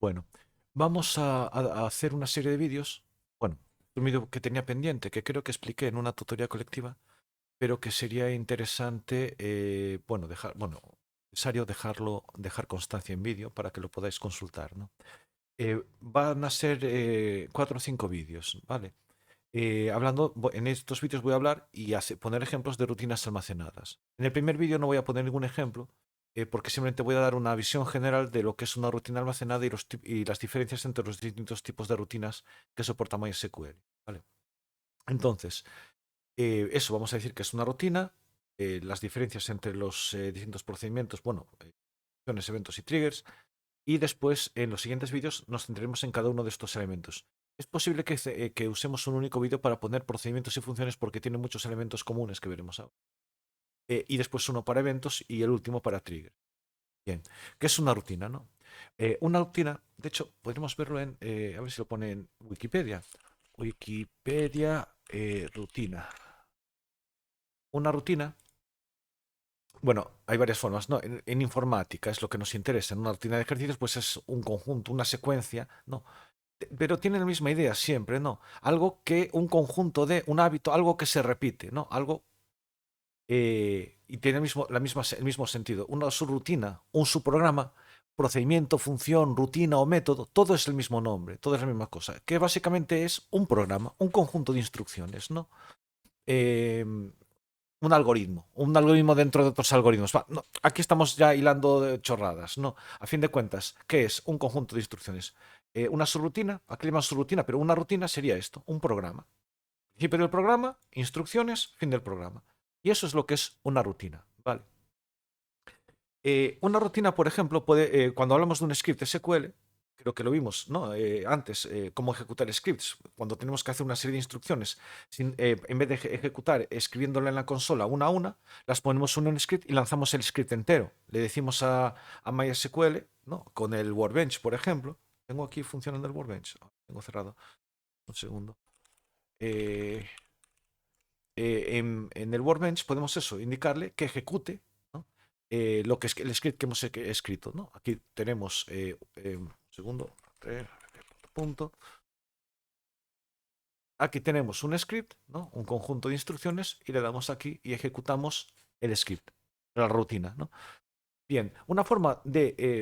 Bueno, vamos a hacer una serie de vídeos. Bueno, un vídeo que tenía pendiente, que creo que expliqué en una tutoría colectiva, pero que sería interesante, bueno, necesario dejar constancia en vídeo para que lo podáis consultar, ¿no? Van a ser 4 o 5 vídeos, ¿vale? En estos vídeos voy a hablar y poner ejemplos de rutinas almacenadas. En el primer vídeo no voy a poner ningún ejemplo, porque simplemente voy a dar una visión general de lo que es una rutina almacenada y las diferencias entre los distintos tipos de rutinas que soporta MySQL. ¿Vale? Entonces, eso vamos a decir que es una rutina, las diferencias entre los distintos procedimientos, bueno, acciones, eventos y triggers, y después, en los siguientes vídeos, nos centraremos en cada uno de estos elementos. Es posible que usemos un único vídeo para poner procedimientos y funciones porque tiene muchos elementos comunes que veremos ahora. Y después uno para eventos y el último para trigger. Bien, ¿qué es una rutina, no? Una rutina, de hecho, podemos verlo a ver si lo pone en Wikipedia. Wikipedia, rutina. Una rutina, bueno, hay varias formas, ¿no? En informática es lo que nos interesa. En una rutina de ejercicios, pues es un conjunto, una secuencia, ¿no? Pero tiene la misma idea siempre, ¿no? Algo que un conjunto de un hábito, algo que se repite, ¿no? Algo y tiene el mismo sentido. Una subrutina, un subprograma, procedimiento, función, rutina o método, todo es el mismo nombre, todo es la misma cosa, que básicamente es un programa, un conjunto de instrucciones, ¿no? Eh, un algoritmo dentro de otros algoritmos. No, aquí estamos ya hilando de chorradas, ¿no? A fin de cuentas, ¿qué es? Un conjunto de instrucciones. Una subrutina, aquí le llamamos subrutina, pero una rutina sería esto, un programa. Principio del programa, instrucciones, fin del programa. Y eso es lo que es una rutina, ¿vale? Una rutina, por ejemplo, cuando hablamos de un script SQL, creo que lo vimos, ¿no? Antes, cómo ejecutar scripts, cuando tenemos que hacer una serie de instrucciones, en vez de ejecutar escribiéndola en la consola una a una, las ponemos en un script y lanzamos el script entero. Le decimos a MySQL, ¿no? Con el Workbench, por ejemplo. Tengo aquí funcionando el Workbench. Tengo cerrado. Un segundo. Eh, en el Workbench podemos eso, indicarle que ejecute, ¿no? Lo que es el script que hemos escrito, ¿no? Aquí tenemos, un segundo, punto. Aquí tenemos un script, ¿no? Un conjunto de instrucciones y le damos aquí y ejecutamos el script, la rutina, ¿no? Bien, una forma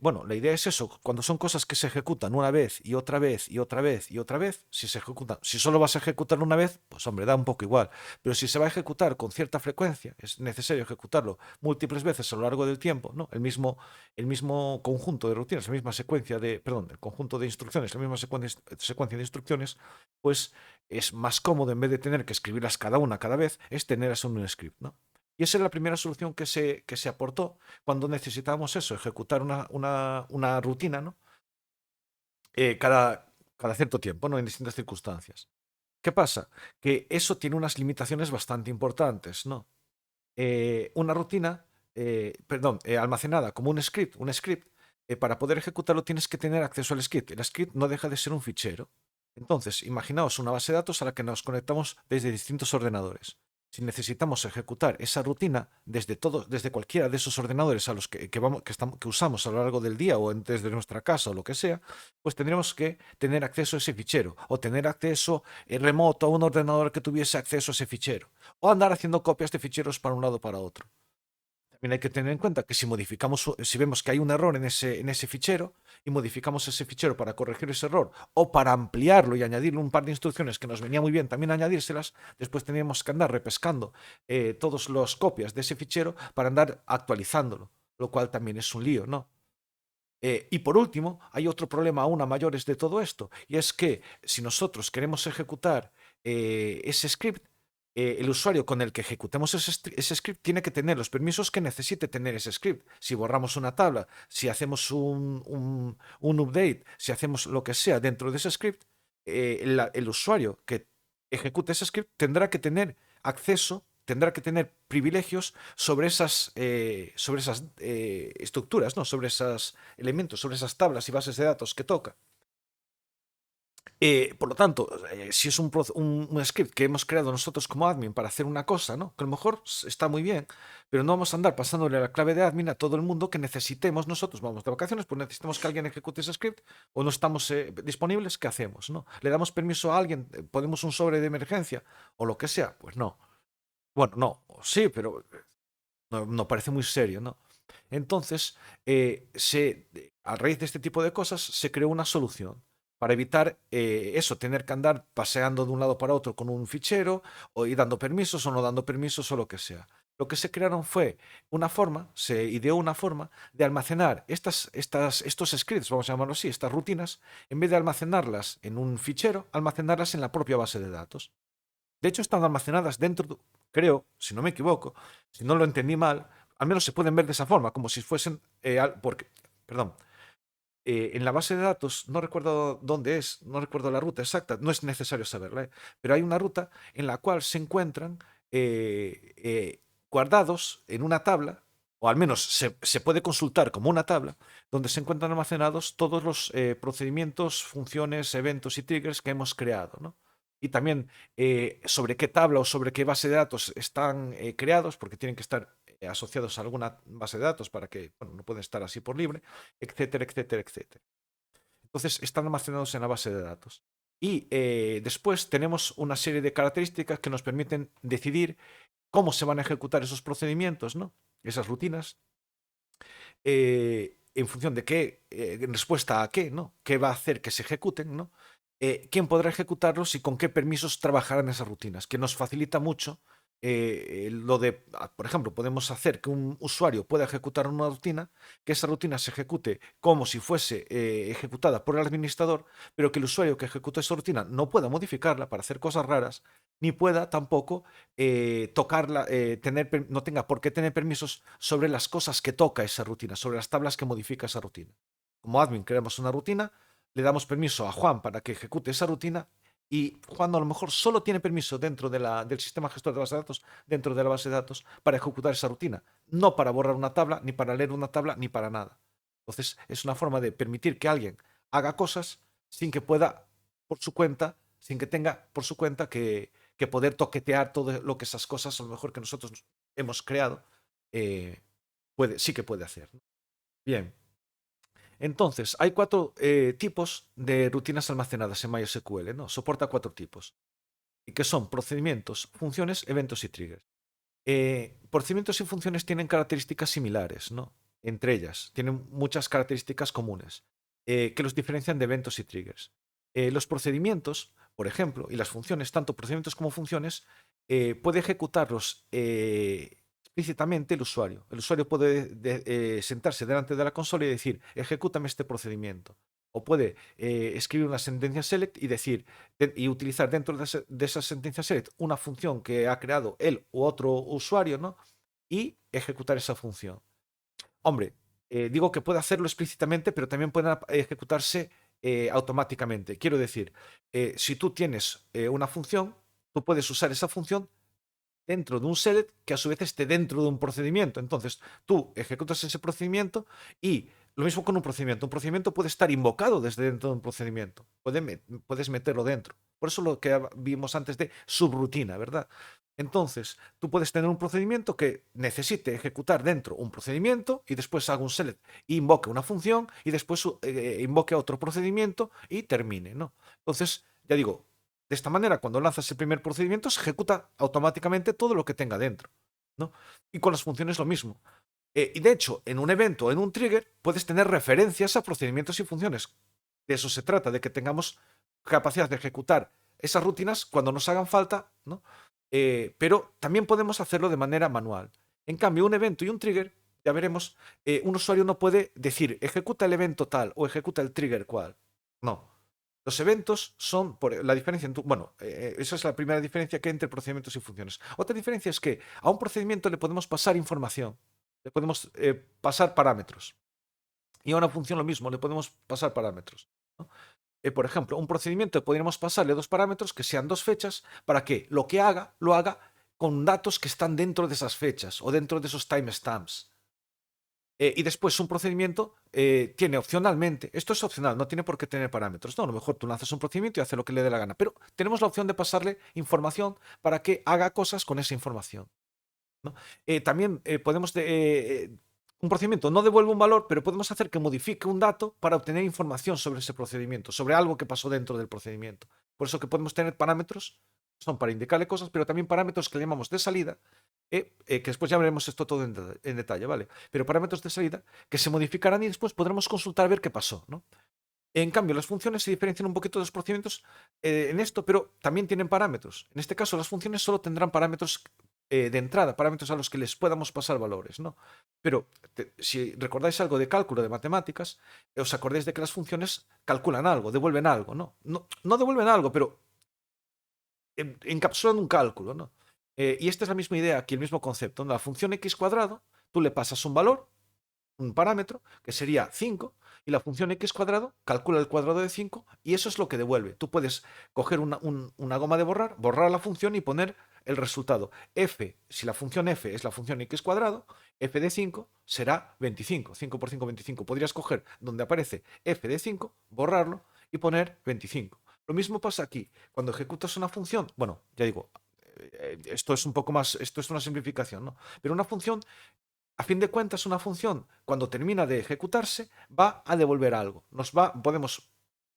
bueno, la idea es eso, cuando son cosas que se ejecutan una vez y otra vez y otra vez y otra vez, si se ejecutan, si solo vas a ejecutarlo una vez, pues hombre, da un poco igual, pero si se va a ejecutar con cierta frecuencia, es necesario ejecutarlo múltiples veces a lo largo del tiempo, ¿no? El mismo conjunto de rutinas, la misma secuencia perdón, el conjunto de instrucciones, la misma secuencia de instrucciones, pues es más cómodo en vez de tener que escribirlas cada una cada vez, es tener eso en un script, ¿no? Y esa es la primera solución que se aportó cuando necesitábamos eso, ejecutar una rutina, ¿no? Cada cierto tiempo, ¿no? En distintas circunstancias. ¿Qué pasa? Que eso tiene unas limitaciones bastante importantes, ¿no? Una rutina, perdón, almacenada como un script, para poder ejecutarlo tienes que tener acceso al script. El script no deja de ser un fichero. Entonces, imaginaos una base de datos a la que nos conectamos desde distintos ordenadores. Si necesitamos ejecutar esa rutina desde cualquiera de esos ordenadores a los que usamos a lo largo del día desde nuestra casa o lo que sea, pues tendremos que tener acceso a ese fichero o tener acceso remoto a un ordenador que tuviese acceso a ese fichero o andar haciendo copias de ficheros para un lado o para otro. También hay que tener en cuenta que si vemos que hay un error en ese fichero y modificamos ese fichero para corregir ese error o para ampliarlo y añadirle un par de instrucciones que nos venía muy bien también añadírselas, después teníamos que andar repescando todas las copias de ese fichero para andar actualizándolo, lo cual también es un lío, ¿no? Y por último, hay otro problema aún a mayores de todo esto, y es que si nosotros queremos ejecutar ese script, el usuario con el que ejecutemos ese script tiene que tener los permisos que necesite tener ese script. Si borramos una tabla, si hacemos un update, si hacemos lo que sea dentro de ese script, el usuario que ejecute ese script tendrá que tener privilegios sobre esas estructuras, ¿no? Sobre esos elementos, sobre esas tablas y bases de datos que toca. Por lo tanto, si es un script que hemos creado nosotros como admin para hacer una cosa, ¿no? Que a lo mejor está muy bien, pero no vamos a andar pasándole la clave de admin a todo el mundo que necesitemos nosotros. Vamos de vacaciones, pues necesitamos que alguien ejecute ese script o no estamos disponibles, ¿qué hacemos, no? ¿Le damos permiso a alguien? ¿Ponemos un sobre de emergencia o lo que sea? Pues no. Bueno, no, sí, pero no parece muy serio, ¿no? Entonces, a raíz de este tipo de cosas, se creó una solución para evitar eso, tener que andar paseando de un lado para otro con un fichero, o ir dando permisos o no dando permisos o lo que sea. Lo que se crearon fue una forma, se ideó una forma de almacenar estos scripts, vamos a llamarlo así, estas rutinas, en vez de almacenarlas en un fichero, almacenarlas en la propia base de datos. De hecho, están almacenadas dentro, creo, si no me equivoco, si no lo entendí mal, al menos se pueden ver de esa forma, como si fuesen, porque, perdón, en la base de datos, no recuerdo dónde es, no recuerdo la ruta exacta, no es necesario saberla, pero hay una ruta en la cual se encuentran guardados en una tabla, o al menos se puede consultar como una tabla, donde se encuentran almacenados todos los procedimientos, funciones, eventos y triggers que hemos creado, ¿no? Y también sobre qué tabla o sobre qué base de datos están creados, porque tienen que estar asociados a alguna base de datos para que, bueno, no pueden estar así por libre, etcétera, etcétera, etcétera. Entonces están almacenados en la base de datos. Y después tenemos una serie de características que nos permiten decidir cómo se van a ejecutar esos procedimientos, ¿no? Esas rutinas, en función de qué, en respuesta a qué, ¿no? ¿Qué va a hacer que se ejecuten, ¿no? ¿Quién podrá ejecutarlos y con qué permisos trabajarán esas rutinas? Que nos facilita mucho lo de, por ejemplo, podemos hacer que un usuario pueda ejecutar una rutina, que esa rutina se ejecute como si fuese ejecutada por el administrador, pero que el usuario que ejecuta esa rutina no pueda modificarla para hacer cosas raras, ni pueda tampoco tocarla, no tenga por qué tener permisos sobre las cosas que toca esa rutina, sobre las tablas que modifica esa rutina. Como admin creamos una rutina, le damos permiso a Juan para que ejecute esa rutina y Juan a lo mejor solo tiene permiso dentro del sistema gestor de base de datos, dentro de la base de datos, para ejecutar esa rutina, no para borrar una tabla, ni para leer una tabla, ni para nada. Entonces es una forma de permitir que alguien haga cosas sin que pueda, por su cuenta, sin que tenga por su cuenta que poder toquetear todo lo que esas cosas, a lo mejor que nosotros hemos creado, sí que puede hacer, ¿no? Bien. Entonces, hay cuatro tipos de rutinas almacenadas en MySQL, ¿no? Soporta cuatro tipos, y que son procedimientos, funciones, eventos y triggers. Procedimientos y funciones tienen características similares, ¿no? Entre ellas, tienen muchas características comunes que los diferencian de eventos y triggers. Los procedimientos, por ejemplo, y las funciones, tanto procedimientos como funciones, puede ejecutarlos explícitamente el usuario. El usuario puede sentarse delante de la consola y decir, ejecútame este procedimiento. O puede escribir una sentencia select y decir, y utilizar dentro de esa sentencia select una función que ha creado él u otro usuario, ¿no? Y ejecutar esa función. Hombre, digo que puede hacerlo explícitamente, pero también puede ejecutarse automáticamente. Quiero decir, si tú tienes una función, tú puedes usar esa función dentro de un select que a su vez esté dentro de un procedimiento. Entonces, tú ejecutas ese procedimiento y lo mismo con un procedimiento. Un procedimiento puede estar invocado desde dentro de un procedimiento. Puedes meterlo dentro. Por eso lo que vimos antes de subrutina, ¿verdad? Entonces, tú puedes tener un procedimiento que necesite ejecutar dentro un procedimiento y después haga un select e invoque una función y después invoque otro procedimiento y termine, ¿no? Entonces, ya digo, de esta manera, cuando lanzas el primer procedimiento, se ejecuta automáticamente todo lo que tenga dentro, ¿no? Y con las funciones lo mismo. Y de hecho, en un evento o en un trigger puedes tener referencias a procedimientos y funciones. De eso se trata, de que tengamos capacidad de ejecutar esas rutinas cuando nos hagan falta, ¿no? Pero también podemos hacerlo de manera manual. En cambio, un evento y un trigger, ya veremos, un usuario no puede decir ejecuta el evento tal o ejecuta el trigger cual. No. Los eventos son por la diferencia bueno, esa es la primera diferencia que hay entre procedimientos y funciones. Otra diferencia es que a un procedimiento le podemos pasar información, le podemos pasar parámetros. Y a una función lo mismo, le podemos pasar parámetros, ¿no? Por ejemplo, un procedimiento podríamos pasarle dos parámetros que sean dos fechas para que lo que haga, lo haga con datos que están dentro de esas fechas o dentro de esos timestamps. Y después un procedimiento tiene opcionalmente, esto es opcional, no tiene por qué tener parámetros. No, a lo mejor tú lanzas un procedimiento y hace lo que le dé la gana, pero tenemos la opción de pasarle información para que haga cosas con esa información, ¿no? También podemos, un procedimiento no devuelve un valor, pero podemos hacer que modifique un dato para obtener información sobre ese procedimiento, sobre algo que pasó dentro del procedimiento. Por eso que podemos tener parámetros, son para indicarle cosas, pero también parámetros que le llamamos de salida, que después ya veremos esto todo en detalle, ¿vale? Pero parámetros de salida que se modificarán y después podremos consultar a ver qué pasó, ¿no? En cambio, las funciones se diferencian un poquito de los procedimientos en esto, pero también tienen parámetros. En este caso, las funciones solo tendrán parámetros de entrada, parámetros a los que les podamos pasar valores, ¿no? Pero si recordáis algo de cálculo, de matemáticas, os acordáis de que las funciones calculan algo, devuelven algo, ¿no? No devuelven algo, pero encapsulan un cálculo, ¿no? Y esta es la misma idea aquí, el mismo concepto, ¿no? La función x cuadrado, tú le pasas un valor, un parámetro, que sería 5, y la función x cuadrado calcula el cuadrado de 5 y eso es lo que devuelve. Tú puedes coger una goma de borrar, borrar la función y poner el resultado. F, si la función f es la función x cuadrado, f de 5 será 25. 5 por 5, 25. Podrías coger donde aparece f de 5, borrarlo y poner 25. Lo mismo pasa aquí. Cuando ejecutas una función, bueno, ya digo, esto es un poco más, esto es una simplificación, ¿no? Pero una función a fin de cuentas, una función, cuando termina de ejecutarse, va a devolver algo. Podemos,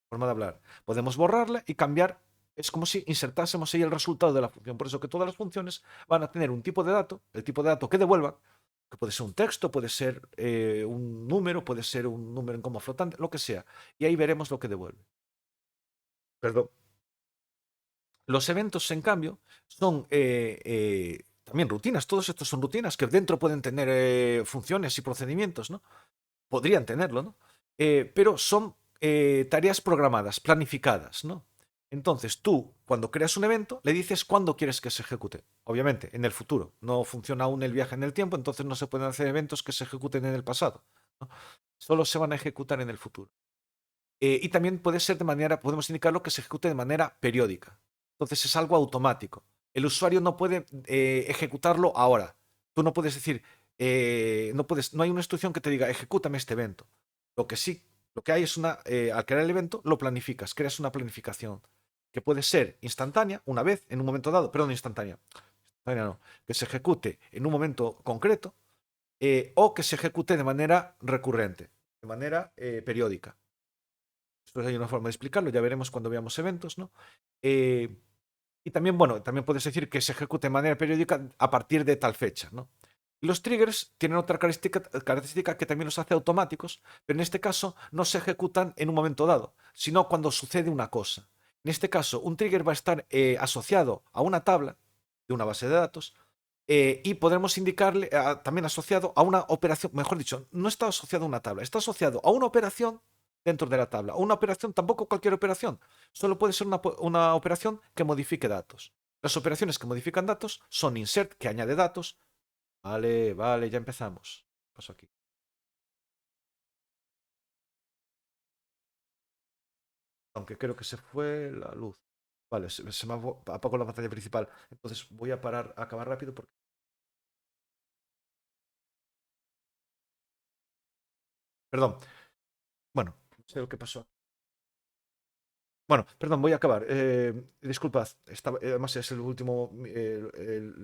forma de hablar, podemos borrarla y cambiar. Es como si insertásemos ahí el resultado de la función. Por eso que todas las funciones van a tener un tipo de dato, el tipo de dato que devuelvan, que puede ser un texto, puede ser un número, puede ser un número en coma flotante, lo que sea. Y ahí veremos lo que devuelve. Perdón. Los eventos, en cambio, son también rutinas. Todos estos son rutinas que dentro pueden tener funciones y procedimientos, ¿no? Podrían tenerlo, ¿no? Pero son tareas programadas, planificadas, ¿no? Entonces tú, cuando creas un evento, le dices cuándo quieres que se ejecute. Obviamente, en el futuro. No funciona aún el viaje en el tiempo, entonces no se pueden hacer eventos que se ejecuten en el pasado, ¿no? Solo se van a ejecutar en el futuro. Y también puede ser de manera, podemos indicarlo que se ejecute de manera periódica. Entonces es algo automático. El usuario no puede ejecutarlo ahora. Tú no puedes decir, no hay una instrucción que te diga, ejecútame este evento. Lo que sí, lo que hay es al crear el evento, lo planificas, creas una planificación que puede ser instantánea, una vez, en un momento dado, perdón, instantánea no, que se ejecute en un momento concreto, o que se ejecute de manera recurrente, de manera periódica. Esto hay una forma de explicarlo, ya veremos cuando veamos eventos, ¿no? Y también, bueno, también puedes decir que se ejecute de manera periódica a partir de tal fecha, ¿no? Y los triggers tienen otra característica que también los hace automáticos, pero en este caso no se ejecutan en un momento dado, sino cuando sucede una cosa. En este caso, un trigger va a estar asociado a una tabla de una base de datos y podremos indicarle también asociado a una operación, mejor dicho, no está asociado a una tabla, está asociado a una operación dentro de la tabla. Una operación, tampoco cualquier operación, solo puede ser una operación que modifique datos. Las operaciones que modifican datos son insert, que añade datos. Vale, vale, ya empezamos. ¿Qué pasó aquí? Aunque creo que se fue la luz. Vale, se me apagó la pantalla principal. Entonces voy a parar, a acabar rápido porque... Perdón. Bueno, no sé lo que pasó. Bueno, perdón, voy a acabar. Disculpad, además es la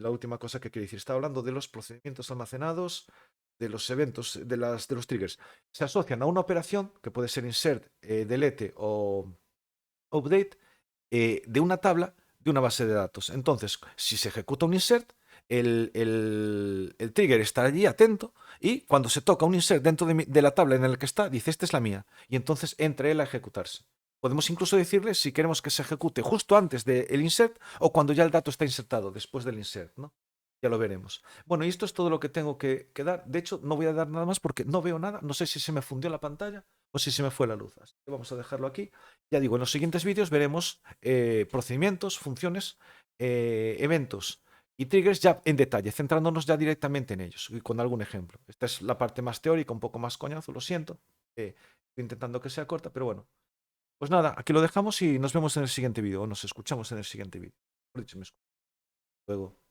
última cosa que quería decir. Estaba hablando de los procedimientos almacenados, de los eventos, de los triggers. Se asocian a una operación que puede ser insert, delete o update de una tabla de una base de datos. Entonces, si se ejecuta un insert, el trigger estará allí atento y cuando se toca un insert dentro de la tabla en la que está, dice, esta es la mía. Y entonces entra él a ejecutarse. Podemos incluso decirle si queremos que se ejecute justo antes del insert o cuando ya el dato está insertado, después del insert, ¿no? Ya lo veremos. Bueno, y esto es todo lo que tengo que dar. De hecho, no voy a dar nada más porque no veo nada. No sé si se me fundió la pantalla o si se me fue la luz. Así que vamos a dejarlo aquí. Ya digo, en los siguientes vídeos veremos procedimientos, funciones, eventos y triggers ya en detalle, centrándonos ya directamente en ellos y con algún ejemplo. Esta es la parte más teórica, un poco más coñazo, lo siento. Estoy intentando que sea corta, pero bueno. Pues nada, aquí lo dejamos y nos vemos en el siguiente vídeo o nos escuchamos en el siguiente vídeo. Por dicho, me escucho. Luego.